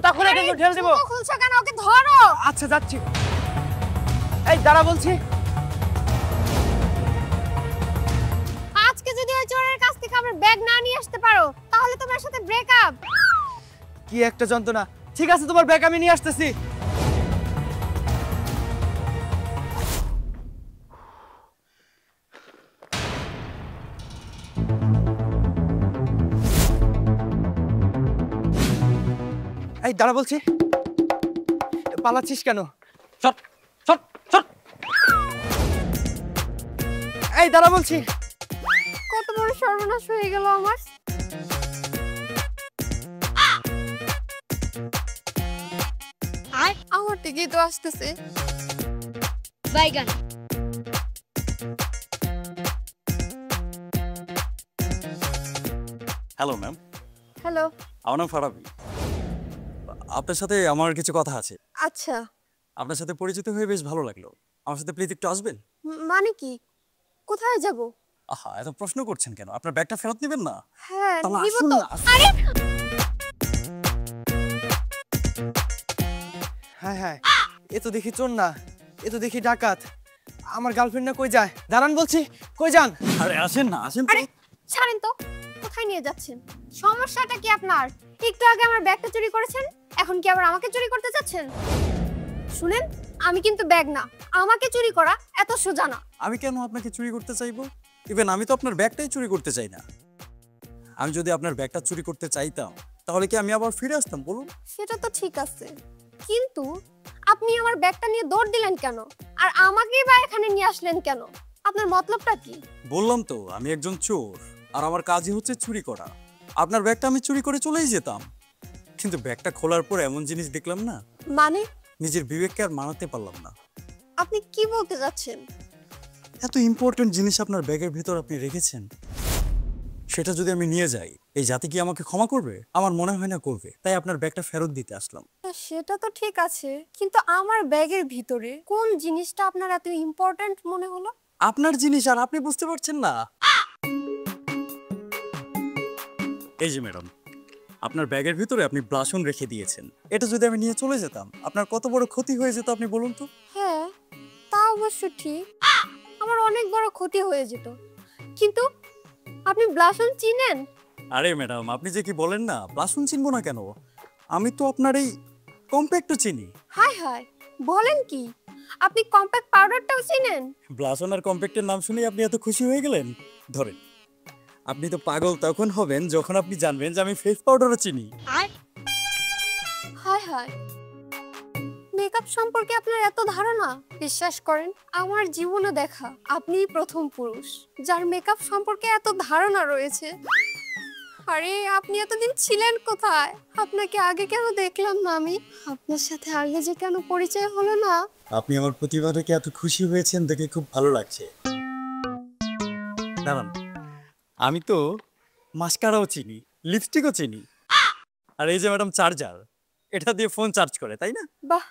জুতা খুলে কিন্তু ঢেল দেব। জুতো খুলছো কেন? ওকে ধরো। আচ্ছা যাচ্ছি। এই দাঁড়া বলছি। আজকে যদি ওই চোরের কাছ থেকে আমার ব্যাগ না নিয়ে আসতে পারো তাহলে তোমার সাথে ব্রেকআপ। কি একটা যন্ত্রণা। ঠিক আছে তোমার ব্যাগ আমি নিয়ে আসতেছি। এই দাঁড়া বলছি। পালাচ্ছিস কেন? চট চট চট। এই দাঁড়া বলছি। কত বড় সর্বনাশ হয়ে গেল আমার। আমার দিকেই তো আসতেছে। বাইগান। Hello ma'am. হ্যালো। আমার নাম ফারাবি। আপনার সাথে আমার কিছু কথা আছে। আচ্ছা। আপনার সাথে পরিচিত হয়ে বেশ ভালো লাগলো। আমার সাথে প্লিজ একটু আসবেন। মানে কি? কোথায় যাব? আহা, এত প্রশ্ন করছেন কেন? আপনার ব্যাগটা ফেরত নেবেন না? হ্যাঁ তাহলে নিব আসুন তো। না, আসুন। আরে হ্যাঁ হ্যাঁ, এ তো দেখি চোর না, এ তো দেখি ডাকাত। আমার গার্লফ্রেন্ড না কই যায়? দাঁড়ান বলছি, কই যান? আরে আসেন না, আসেন তো। আরে ছাড়েন তো। কোথায় নিয়ে যাচ্ছেন? সমস্যাটা কি আপনার? একটু আগে আমার ব্যাগটা চুরি করেছেন, এখন কি আবার আমাকে চুরি করতে চাচ্ছেন? শুনেন, আমি কিন্তু ব্যাগ না, আমাকে চুরি করা এত সোজা না। আমি কেন আপনাকে চুরি করতে চাইবো? ইভেন আমি তো আপনার ব্যাগটাই চুরি করতে চাই না। আমি যদি আপনার ব্যাগটা চুরি করতে চাইতাম তাহলে কি আমি আবার ফিরে আসতাম বলুন? সেটা তো ঠিক আছে, কিন্তু আপনি আমার ব্যাগটা নিয়ে দৌড় দিলেন কেন? আর আমাকেই বা এখানে নিয়ে আসলেন কেন? আপনার মতলবটা কি? বললাম তো আমি একজন চোর, আর আমার কাজই হচ্ছে চুরি করা। আপনার ব্যাগটা আমি চুরি করে চলেই যেতাম, কিন্তু ব্যাগটা খোলার পর এমন জিনিস দেখলাম না, মানে নিজের বিবেককে আর মানাতে পারলাম না। আপনি কি বলতে যাচ্ছেন? এত ইম্পর্টেন্ট জিনিস আপনার ব্যাগের ভিতর আপনি রেখেছেন, সেটা যদি আমি নিয়ে যাই এই জাতি কি আমাকে ক্ষমা করবে? আমার মনে হয় না করবে। তাই আপনার ব্যাগটা ফেরত দিতে আসলাম। সেটা তো ঠিক আছে, কিন্তু আমার ব্যাগের ভিতরে কোন জিনিসটা আপনার এত ইম্পর্ট্যান্ট মনে হলো? আপনার জিনিস আর আপনি বুঝতে পারছেন না? এই যে ম্যাডাম, আপনার ব্যাগের ভিতরে আপনি ব্লাশন রেখে দিয়েছেন। এটা যদি আমি নিয়ে চলে যেতাম আপনার কত বড় ক্ষতি হয়ে যেত আপনি বলুন তো। হ্যাঁ তা অবশ্য ঠিক, আমার অনেক বড় ক্ষতি হয়ে যেত, কিন্তু আপনি ব্লাশন চিনেন? আরে ম্যাডাম, আপনি যে কি বলেন না, ব্লাশন চিনবো না কেন? আমি তো আপনার এই কম্প্যাক্টও চিনি। হায় হায়, বলেন কি? আপনি কম্প্যাক্ট পাউডারটাও চিনেন? ব্লাশন আর কম্প্যাক্টের নাম শুনে আপনি এত খুশি হয়ে গেলেন? ধরেন, আপনি তো পাগল তখন হবেন যখন আপনি জানবেন যে আমি ফেস পাউডারও চিনি। হায় হায়, মেকআপ সম্পর্কে আপনার এত ধারণা? বিশ্বাস করেন, আমার জীবনে দেখা আপনিই প্রথম পুরুষ যার মেকআপ সম্পর্কে এত ধারণা রয়েছে। আরে আপনি এতদিন ছিলেন কোথায়? আপনাকে আগে কেন দেখলাম না আমি? আপনার সাথে আগে যে কেন পরিচয় হলো না? আপনি আমার প্রতিভাটাকে এত খুশি হয়েছেন দেখে খুব ভালো লাগছে। দাঁড়ান, আমি তো মাস্কারাও চিনি, লিপস্টিকও চিনি। আর এই যে ম্যাডাম চার্জার, এটা দিয়ে ফোন চার্জ করে, তাই না? বাহ,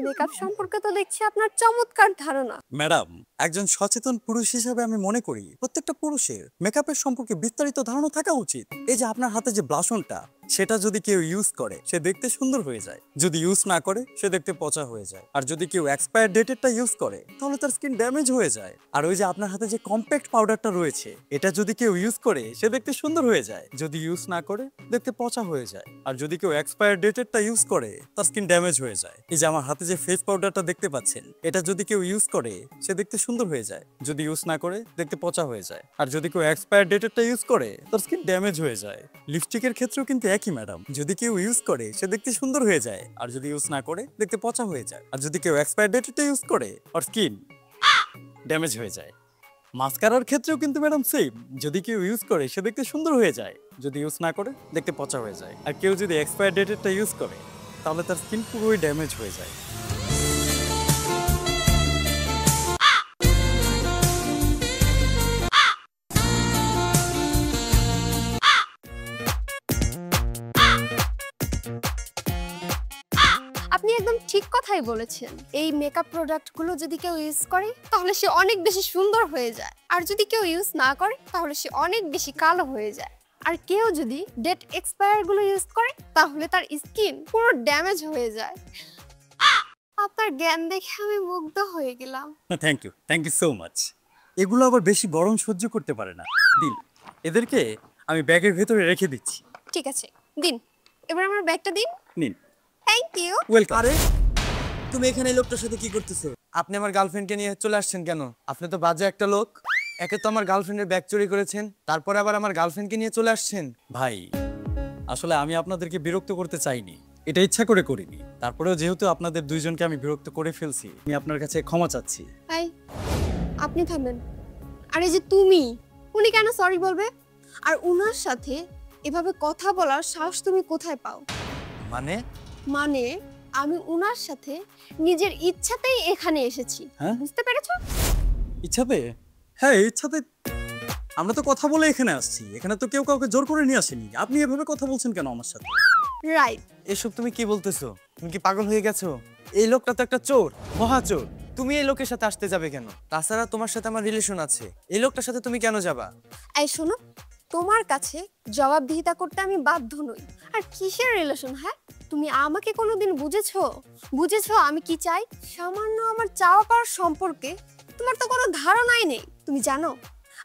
মেকআপ সম্পর্কে তো দেখছি আপনার চমৎকার ধারণা। ম্যাডাম, একজন সচেতন পুরুষ হিসেবে আমি মনে করি প্রত্যেকটা পুরুষের মেকআপের সম্পর্কে বিস্তারিত ধারণা থাকা উচিত। এই যে আপনার হাতে যে ব্লাশনটা, সেটা যদি কেউ ইউজ করে সে দেখতে সুন্দর হয়ে যায়, যদি ইউজ না করে সে দেখতে পচা হয়ে যায়। আর যদি কেউ এক্সপায়ার ডেটেডটা ইউজ করে তাহলে তার স্কিন ড্যামেজ হয়ে যায়। আর ওই যে আপনার হাতে যে কম্প্যাক্ট পাউডারটা রয়েছে, এটা যদি কেউ ইউজ করে সে দেখতে সুন্দর হয়ে যায়, যদি ইউজ না করে দেখতে পচা হয়ে যায়। আর যদি কেউ এক্সপায়ার ডেটেডটা ইউজ করে তার স্কিন ড্যামেজ হয়ে যায়। এই যে আমার হাতে যে ফেস পাউডারটা দেখতে পাচ্ছেন, এটা যদি কেউ ইউজ করে সে দেখতে সুন্দর হয়ে যায়, যদি ইউজ না করে দেখতে পচা হয়ে যায়। আর যদি কেউ এক্সপায়ার ডেটেডটা ইউজ করে তার স্কিন ড্যামেজ হয়ে যায়। লিপস্টিকের ক্ষেত্রেও কিন্তু একই ম্যাডাম, যদি কেউ ইউজ করে সে দেখতে সুন্দর হয়ে যায়, আর যদি ইউজ না করে দেখতে পচা হয়ে যায়। আর যদি কেউ এক্সপায়ার ডেটেডটা ইউজ করে আর স্কিন ড্যামেজ হয়ে যায়। মাস্কারার ক্ষেত্রেও কিন্তু ম্যাডাম সেম, যদি কেউ ইউজ করে সে দেখতে সুন্দর হয়ে যায়, যদি ইউজ না করে দেখতে পচা হয়ে যায়। আর কেউ যদি এক্সপায়ার ডেটেডটা ইউজ করে তাহলে তার স্কিন পুরোই ড্যামেজ হয়ে যায়। আপনি একদম ঠিক কথাই বলেছেন। এই মেকআপ প্রোডাক্টগুলো যদি কেউ ইউজ করে তাহলে সে অনেক বেশি সুন্দর হয়ে যায়, আর যদি কেউ ইউজ না করে তাহলে সে অনেক বেশি কালো হয়ে যায়। আর কেউ যদি ডেট এক্সপায়ার গুলো ইউজ করে তাহলে তার স্কিন পুরো ড্যামেজ হয়ে যায়। আপনার জ্ঞান দেখে আমি মুগ্ধ হয়ে গেলাম। Thank you so much. এগুলো আবার বেশি গরম সহ্য করতে পারে না। দিন, এদেরকে আমি ব্যাগের ভেতরে রেখে দিচ্ছি। ঠিক আছে, দিন। এবার আমার ব্যাগটা দিন। নিন। Thank you. ওয়েলকাম। আরে তুমি এখানে এই লোকটার সাথে কি করতেছো? আপনি আমার গার্লফ্রেন্ডকে নিয়ে চলে আসছেন কেন? আপনি তো বাজে একটা লোক। একে তো আমার গার্লফ্রেন্ডের ব্যাগ চুরি করেছেন, তারপরে আবার আমার গার্লফ্রেন্ডকে নিয়ে চলে আসছেন। ভাই, আসলে আমি আপনাদেরকে বিরক্ত করতে চাইনি, এটা ইচ্ছা করে করিনি। তারপরেও যেহেতু আপনাদের দুইজনকে আমি বিরক্ত করে ফেলছি, আমি আপনার কাছে ক্ষমা চাচ্ছি। হাই, আপনি থামেন। আর এই যে তুমি, উনি কেন সরি বলবে? আর উনার সাথে এভাবে কথা বলার সাহস তুমি কোথায় পাও? মানে মানে আমি উনার সাথে নিজের ইচ্ছাতেই এখানে এসেছি। হ্যাঁ? বুঝতে পেরেছো? ইচ্ছাতে? হ্যাঁ, ইচ্ছাতে। আমরা তো কথা বলে এখানে আসছি, এখানে তো কেউ কাউকে জোর করে নিয়ে আসেনি। আপনি এভাবে কথা বলছেন কেন আমার সাথে? রাইট। এসব তুমি কি বলতেছো? তুমি কি পাগল হয়ে গেছো? এই লোকটা তো একটা চোর, মহাচোর। তুমি এই লোকের সাথে আসতে যাবে কেন? তাছাড়া তোমার সাথে আমার রিলেশন আছে, এই লোকটার সাথে তুমি কেন যাবা? এই শোনো, তোমার কাছে জবাবদিহিতা করতে আমি বাধ্য নই। আর কিসের রিলেশন? হ্যাঁ, তুমি আমাকে কোনোদিন বুঝেছো আমি কি চাই? সামান্য আমার চাওয়া পাওয়ার সম্পর্কে তোমার তো কোনো ধারণাই নেই। তুমি জানো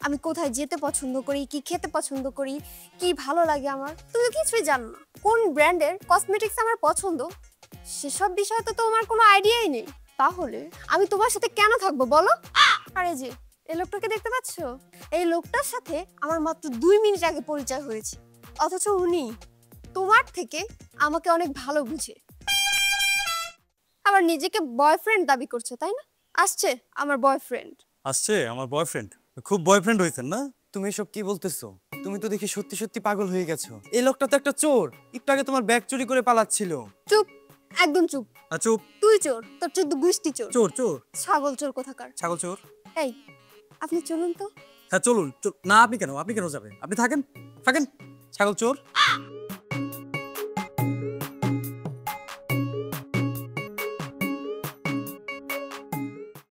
আমি কোথায় যেতে পছন্দ করি, কি খেতে পছন্দ করি, কি ভালো লাগে আমার? তুমি তো কিছুই জানো না। কোন ব্র্যান্ডের কসমেটিক্স আমার পছন্দ, সেসব বিষয়ে তো তোমার কোনো আইডিয়াই নেই। তাহলে আমি তোমার সাথে কেন থাকবো বলো? আরে যে এই লোকটাকে দেখতে পাচ্ছ? এই লোকটার সাথে আমার মাত্র 2 মিনিট আগে পরিচয় হয়েছে, অথচ উনি তোমার থেকে আমাকে অনেক ভালো বুঝে। আবার নিজেকে বয়ফ্রেন্ড দাবি করছে, তাই না? আসছে আমার বয়ফ্রেন্ড। আসছে আমার বয়ফ্রেন্ড? খুব বয়ফ্রেন্ড হয়েছেন না? তুমি এসব কি বলতেছো? তুমি তো দেখি সত্যি সত্যি পাগল হয়ে গেছো। এই লোকটা তো একটা চোর, একটু আগে তোমার ব্যাগ চুরি করে পালাচ্ছিল। চুপ, একদম চুপ। চুপ। তুই চোর, তোর 14 গুষ্টি চোর। চোর চোর ছাগল চোর কোথাকার। ছাগল চোর। এই, আপনি চলুন তো। হ্যাঁ চলুন। না, আপনি কেন যাবেন? আপনি থাকেন ছাগল চোর।